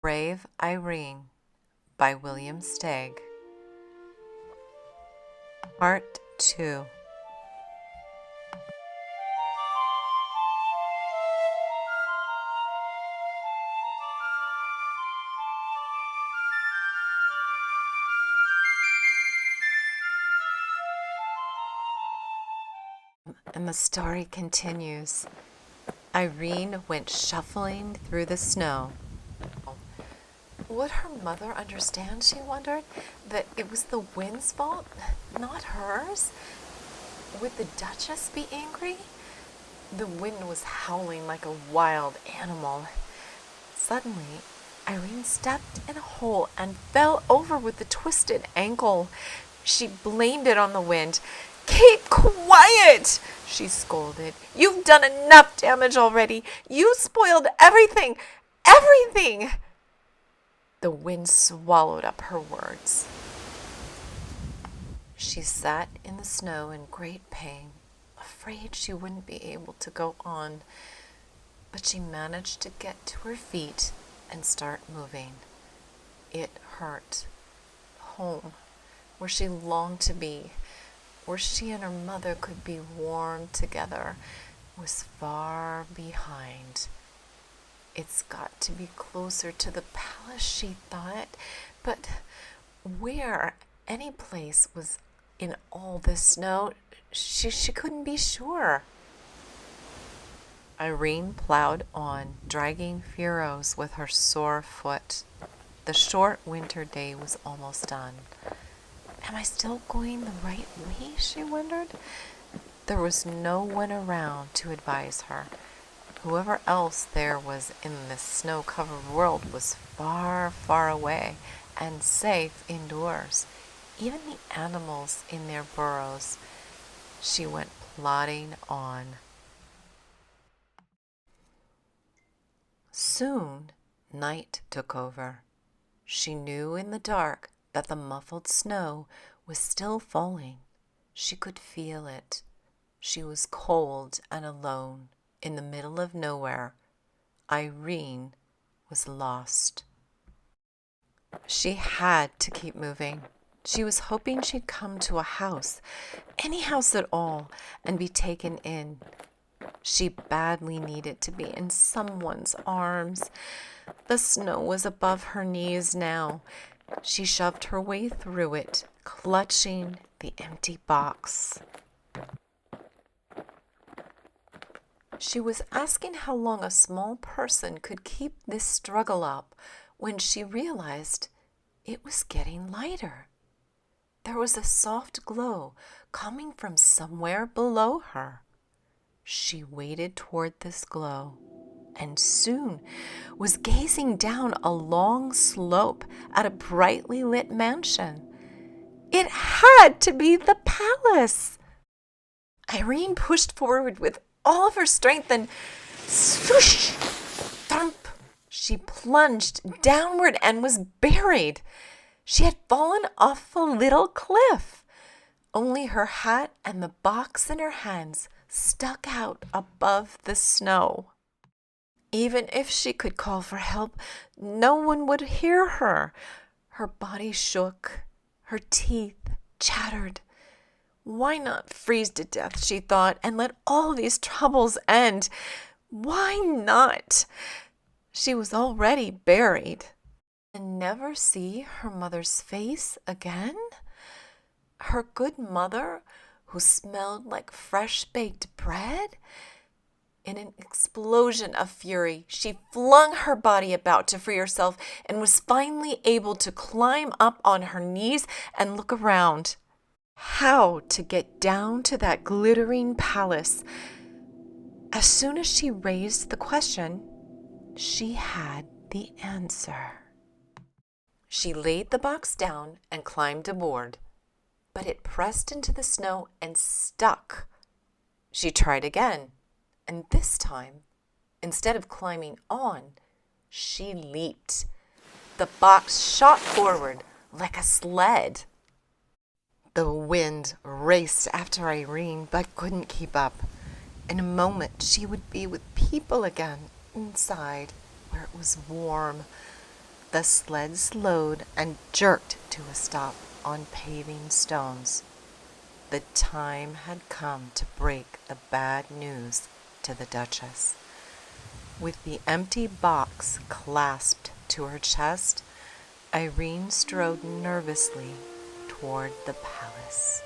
Brave Irene by William Steig. Part 2. And the story continues. Irene went shuffling through the snow. Would her mother understand, she wondered, that it was the wind's fault, not hers? Would the Duchess be angry? The wind was howling like a wild animal. Suddenly, Irene stepped in a hole and fell over with a twisted ankle. She blamed it on the wind. "Keep quiet!" she scolded. "You've done enough damage already. You spoiled everything. Everything!" The wind swallowed up her words. She sat in the snow in great pain, afraid she wouldn't be able to go on. But she managed to get to her feet and start moving. It hurt. Home, where she longed to be, where she and her mother could be warm together, was far behind. It's got to be closer to the palace, she thought, but where? Any place was in all this snow. She couldn't be sure. Irene plowed on, dragging furrows with her sore foot. The short winter day was almost done. Am I still going the right way, she wondered. There was no one around to advise her. Whoever else there was in this snow-covered world was far, far away and safe indoors, even the animals in their burrows. She went plodding on. Soon, night took over. She knew in the dark that the muffled snow was still falling. She could feel it. She was cold and alone in the middle of nowhere. Irene was lost. She had to keep moving. She was hoping she'd come to a house, any house at all, and be taken in. She badly needed to be in someone's arms. The snow was above her knees now. She shoved her way through it, clutching the empty box. She was asking how long a small person could keep this struggle up when she realized it was getting lighter. There was a soft glow coming from somewhere below her. She waded toward this glow and soon was gazing down a long slope at a brightly lit mansion. It had to be the palace. Irene pushed forward with all of her strength and swoosh, thump, she plunged downward and was buried. She had fallen off a little cliff. Only her hat and the box in her hands stuck out above the snow. Even if she could call for help, no one would hear her. Her body shook. Her teeth chattered. Why not freeze to death, she thought, and let all these troubles end? Why not? She was already buried. And never see her mother's face again? Her good mother, who smelled like fresh-baked bread? In an explosion of fury, she flung her body about to free herself and was finally able to climb up on her knees and look around. How to get down to that glittering palace? As soon as she raised the question, she had the answer. She laid the box down and climbed aboard, but it pressed into the snow and stuck. She tried again, and this time, instead of climbing on, she leaped. The box shot forward like a sled. The wind raced after Irene, but couldn't keep up. In a moment, she would be with people again, inside, where it was warm. The sled slowed and jerked to a stop on paving stones. The time had come to break the bad news to the Duchess. With the empty box clasped to her chest, Irene strode nervously toward the palace.